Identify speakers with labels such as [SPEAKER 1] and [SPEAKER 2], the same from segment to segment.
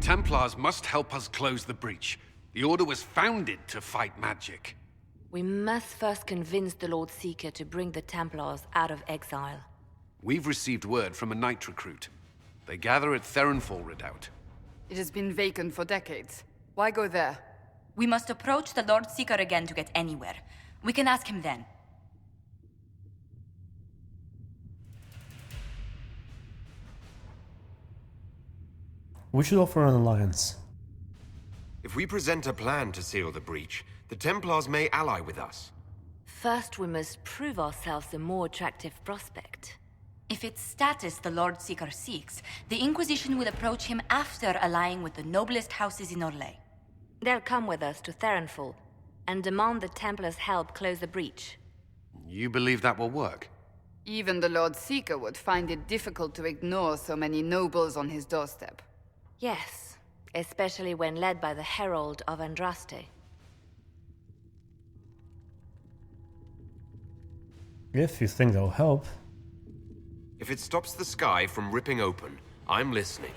[SPEAKER 1] Templars must help us close the breach. The Order was founded to fight magic.
[SPEAKER 2] We must first convince the Lord Seeker to bring the Templars out of exile.
[SPEAKER 1] We've received word from a knight recruit. They gather at Theronfall Redoubt.
[SPEAKER 3] It has been vacant for decades. Why go there?
[SPEAKER 4] We must approach the Lord Seeker again to get anywhere. We can ask him then.
[SPEAKER 5] We should offer an alliance.
[SPEAKER 6] If we present a plan to seal the breach, the Templars may ally with us.
[SPEAKER 2] First, we must prove ourselves a more attractive prospect.
[SPEAKER 4] If it's status the Lord Seeker seeks, the Inquisition will approach him after allying with the noblest houses in Orlais.
[SPEAKER 2] They'll come with us to Theronfall and demand the Templars' help close the breach.
[SPEAKER 1] You believe that will work?
[SPEAKER 3] Even the Lord Seeker would find it difficult to ignore so many nobles on his doorstep.
[SPEAKER 2] Yes, especially when led by the Herald of Andraste.
[SPEAKER 5] If you think that'll help.
[SPEAKER 6] If it stops the sky from ripping open, I'm listening.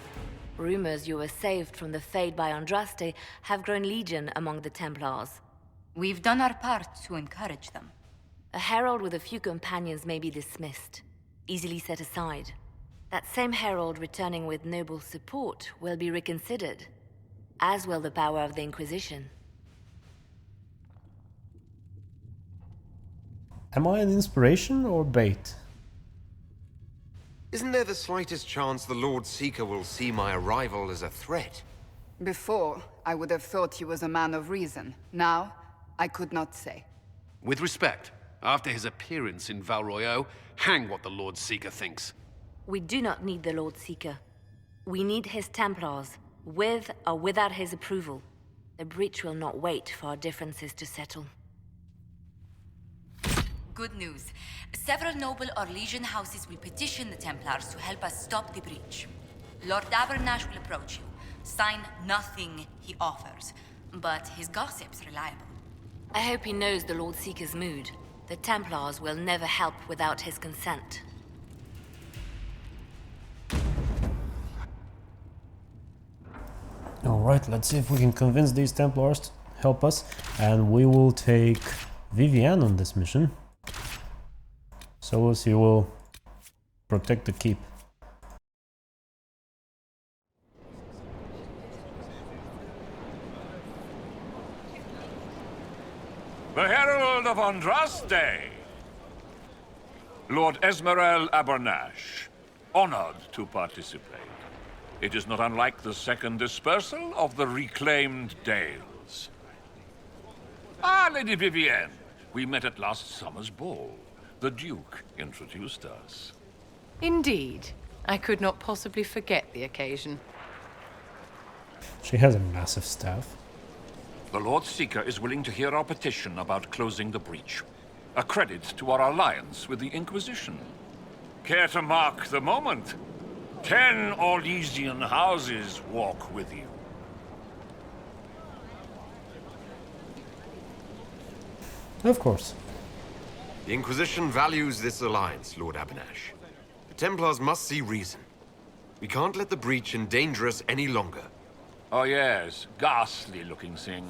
[SPEAKER 2] Rumors you were saved from the fate by Andraste have grown legion among the Templars.
[SPEAKER 4] We've done our part to encourage them.
[SPEAKER 2] A herald with a few companions may be dismissed, easily set aside. That same herald returning with noble support will be reconsidered, as will the power of the Inquisition.
[SPEAKER 5] Am I an inspiration or bait?
[SPEAKER 6] Isn't there the slightest chance the Lord Seeker will see my arrival as a threat?
[SPEAKER 3] Before, I would have thought he was a man of reason. Now, I could not say.
[SPEAKER 1] With respect, after his appearance in Val Royeaux, hang what the Lord Seeker thinks.
[SPEAKER 2] We do not need the Lord Seeker. We need his Templars, with or without his approval. The breach will not wait for our differences to settle.
[SPEAKER 4] Good news. Several noble Orlesian houses will petition the Templars to help us stop the breach. Lord Abernash will approach you. Sign nothing he offers, but his gossip's reliable.
[SPEAKER 2] I hope he knows the Lord Seeker's mood. The Templars will never help without his consent.
[SPEAKER 5] Alright, let's see if we can convince these Templars to help us. And we will take Vivienne on this mission. So as you will protect the keep.
[SPEAKER 7] The Herald of Andraste! Lord Esmerel Abernash, honored to participate. It is not unlike the second dispersal of the reclaimed Dales. Ah, Lady Vivienne, we met at last summer's ball. The Duke introduced us.
[SPEAKER 8] Indeed. I could not possibly forget the occasion.
[SPEAKER 5] She has a massive staff.
[SPEAKER 7] The Lord Seeker is willing to hear our petition about closing the breach. A credit to our alliance with the Inquisition. Care to mark the moment? 10 Orlesian houses walk with you.
[SPEAKER 5] Of course.
[SPEAKER 6] The Inquisition values this alliance, Lord Abernash. The Templars must see reason. We can't let the breach endanger us any longer.
[SPEAKER 7] Oh yes, ghastly-looking thing.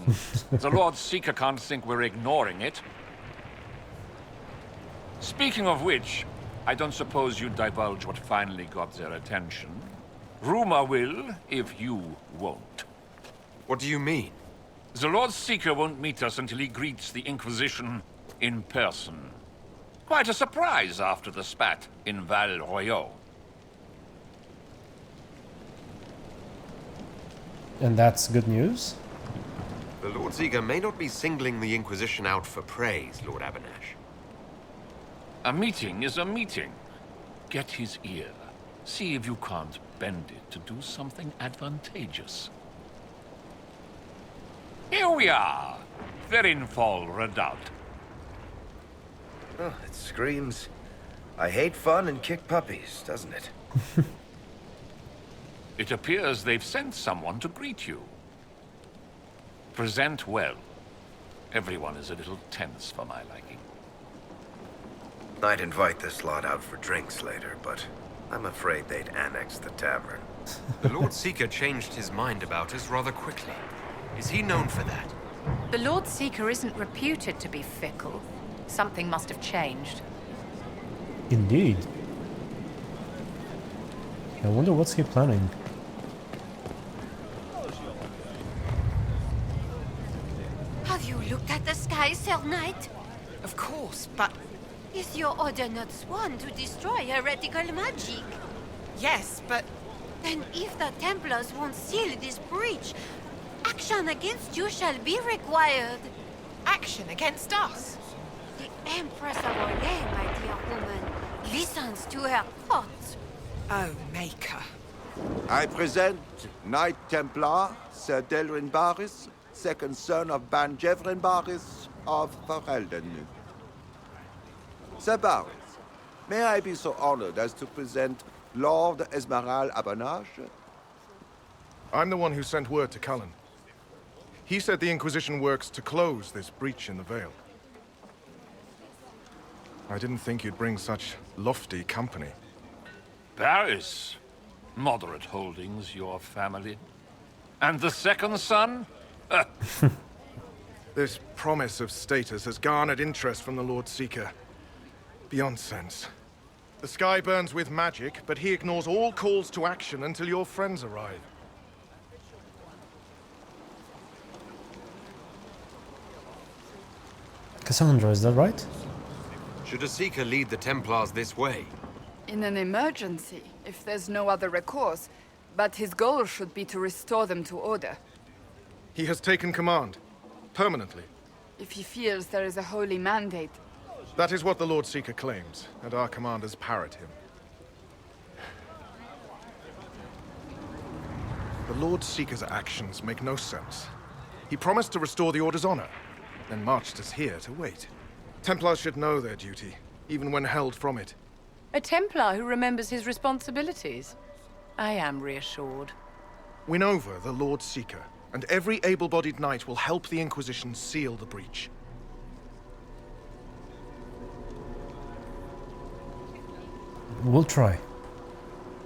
[SPEAKER 7] The Lord Seeker can't think we're ignoring it. Speaking of which, I don't suppose you'd divulge what finally got their attention. Rumor will, if you won't.
[SPEAKER 6] What do you mean?
[SPEAKER 7] The Lord Seeker won't meet us until he greets the Inquisition in person. Quite a surprise after the spat in Val Royeaux.
[SPEAKER 5] And that's good news?
[SPEAKER 6] The Lord Seeker may not be singling the Inquisition out for praise, Lord Abernash.
[SPEAKER 7] A meeting is a meeting. Get his ear. See if you can't bend it to do something advantageous. Here we are, Theronfall Redoubt.
[SPEAKER 9] Oh, it screams, I hate fun and kick puppies, doesn't it?
[SPEAKER 7] It appears they've sent someone to greet you. Present well. Everyone is a little tense for my liking.
[SPEAKER 9] I'd invite this lot out for drinks later, but I'm afraid they'd annex the tavern.
[SPEAKER 6] The Lord Seeker changed his mind about us rather quickly. Is he known for that?
[SPEAKER 8] The Lord Seeker isn't reputed to be fickle. Something must have changed.
[SPEAKER 5] Indeed. I wonder what's he planning.
[SPEAKER 10] Have you looked at the sky, Sir Knight?
[SPEAKER 11] Of course, but
[SPEAKER 10] Is your order not sworn to destroy heretical magic?
[SPEAKER 11] yes, but
[SPEAKER 10] Then if the Templars won't seal this breach, action against you shall be required.
[SPEAKER 11] action against us.
[SPEAKER 10] The Empress of Orlais, my dear woman, listens to her thoughts.
[SPEAKER 11] Oh, Maker.
[SPEAKER 12] I present Knight Templar, Sir Delrin Barris, second son of Ban Jevrin Barris of Ferelden. Sir Barris, may I be so honored as to present Lord Esmeralda Abanache?
[SPEAKER 13] I'm the one who sent word to Cullen. He said the Inquisition works to close this breach in the Vale. I didn't think you'd bring such lofty company.
[SPEAKER 7] Paris. Moderate holdings, your family. And the second son?
[SPEAKER 13] This promise of status has garnered interest from the Lord Seeker. Beyond sense. The sky burns with magic, but he ignores all calls to action until your friends arrive.
[SPEAKER 5] Cassandra, is that right?
[SPEAKER 6] Should a Seeker lead the Templars this way?
[SPEAKER 3] In an emergency, if there's no other recourse, but his goal should be to restore them to order.
[SPEAKER 13] He has taken command. Permanently.
[SPEAKER 3] If he feels there is a holy mandate,
[SPEAKER 13] That is what the Lord Seeker claims, and our commanders parrot him. The Lord Seeker's actions make no sense. He promised to restore the Order's honor, then marched us here to wait. Templars should know their duty, even when held from it.
[SPEAKER 8] A Templar who remembers his responsibilities. I am reassured.
[SPEAKER 13] Win over the Lord Seeker, and every able-bodied knight will help the Inquisition seal the breach.
[SPEAKER 5] We'll try.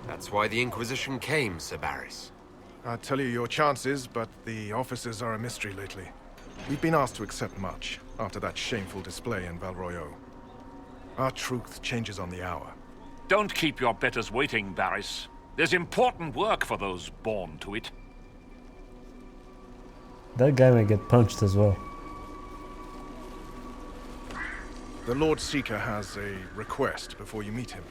[SPEAKER 6] That's why the Inquisition came, Sir Barris.
[SPEAKER 13] I'd tell you your chances, but the officers are a mystery lately. We've been asked to accept much, after that shameful display in Val Royeaux. Our truth changes on the hour.
[SPEAKER 7] Don't keep your betters waiting, Barris. There's important work for those born to it.
[SPEAKER 5] That guy may get punched as well.
[SPEAKER 13] The Lord Seeker has a request before you meet him.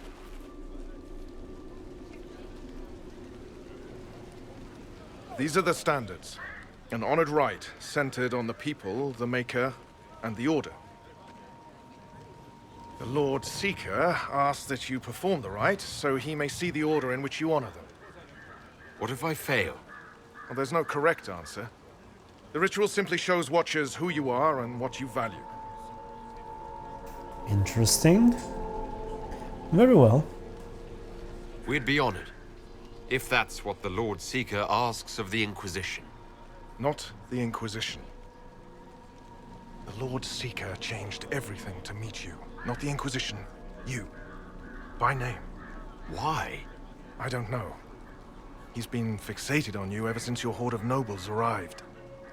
[SPEAKER 13] These are the standards. An honored right, centered on the people, the Maker, and the Order. The Lord Seeker asks that you perform the rite, so he may see the order in which you honor them.
[SPEAKER 6] What if I fail?
[SPEAKER 13] Well, there's no correct answer. The ritual simply shows Watchers who you are and what you value.
[SPEAKER 5] Interesting. Very well.
[SPEAKER 6] We'd be honored. If that's what the Lord Seeker asks of the Inquisition.
[SPEAKER 13] Not the Inquisition. The Lord Seeker changed everything to meet you. Not the Inquisition. You. By name.
[SPEAKER 6] Why?
[SPEAKER 13] I don't know. He's been fixated on you ever since your horde of nobles arrived.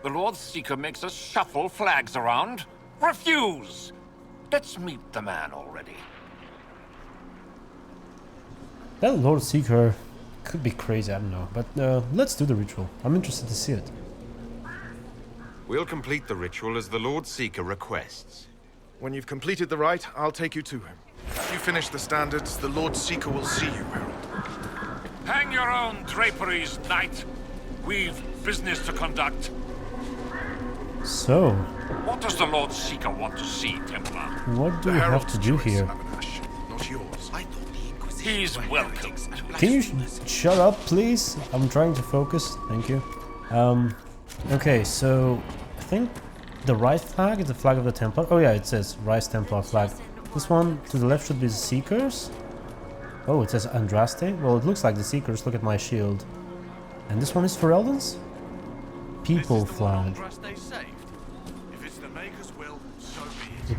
[SPEAKER 7] The Lord Seeker makes us shuffle flags around. Refuse! Let's meet the man already.
[SPEAKER 5] That Lord Seeker could be crazy, I don't know. But let's do the ritual. I'm interested to see it.
[SPEAKER 6] We'll complete the ritual as the Lord Seeker requests.
[SPEAKER 13] When you've completed the rite, I'll take you to him. If you finish the standards, the Lord Seeker will see you, Herald.
[SPEAKER 7] Hang your own draperies, knight. We've business to conduct.
[SPEAKER 5] So,
[SPEAKER 7] What does the Lord Seeker want to see, Templar?
[SPEAKER 5] what do we have to do here?
[SPEAKER 13] Not yours.
[SPEAKER 7] He's welcome.
[SPEAKER 5] Can you shut up, please? I'm trying to focus. Thank you. Okay, so I think the right flag is the flag of the Templar. Oh yeah, it says Rise Templar flag. This one to the left should be the Seekers. Oh, it says Andraste. Well, it looks like the Seekers. Look at my shield. And this one is Ferelden's? People flag.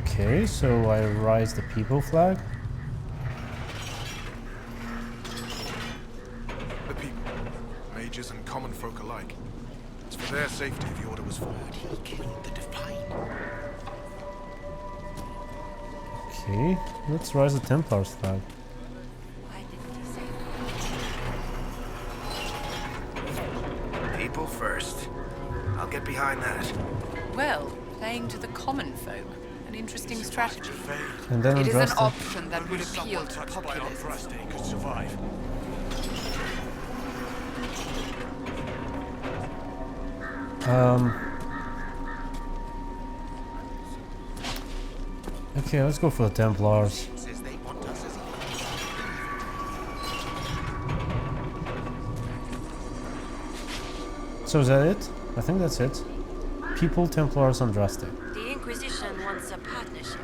[SPEAKER 5] Okay, so I rise the people flag.
[SPEAKER 13] The people. back. It's for their safety the order was formed.
[SPEAKER 14] He killed the Divine.
[SPEAKER 5] Okay, let's raise the Templars flag.
[SPEAKER 14] People first. I'll get behind that.
[SPEAKER 8] Well, playing to the common folk. An interesting strategy.
[SPEAKER 5] And then
[SPEAKER 3] It is an
[SPEAKER 5] Andraste.
[SPEAKER 3] option that would appeal to populists.
[SPEAKER 13] Andraste could survive.
[SPEAKER 5] Okay, let's go for the Templars. So is that it? I think that's it. People, Templars, Andraste.
[SPEAKER 10] The Inquisition wants a partnership.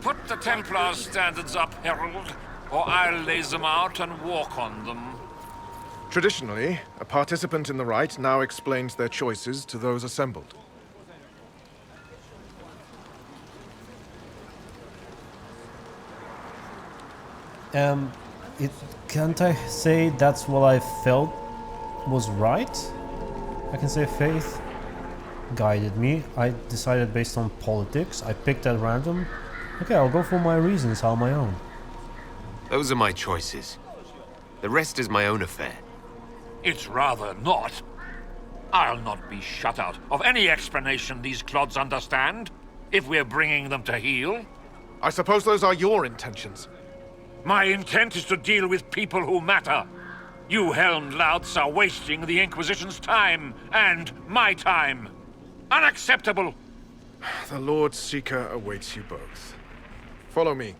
[SPEAKER 7] Put the Templar standards up, Herald, or I'll lay them out and walk on them.
[SPEAKER 13] Traditionally, a participant in the rite now explains their choices to those assembled.
[SPEAKER 5] Can't I say that's what I felt was right? I can say faith guided me. I decided based on politics. I picked at random. Okay, I'll go for my reasons on my own.
[SPEAKER 6] Those are my choices. The rest is my own affair.
[SPEAKER 7] It's rather not. I'll not be shut out of any explanation these clods understand, if we're bringing them to heel.
[SPEAKER 13] I suppose those are your intentions.
[SPEAKER 7] My intent is to deal with people who matter. You helmed louts are wasting the Inquisition's time, and my time. Unacceptable!
[SPEAKER 13] The Lord Seeker awaits you both. Follow me.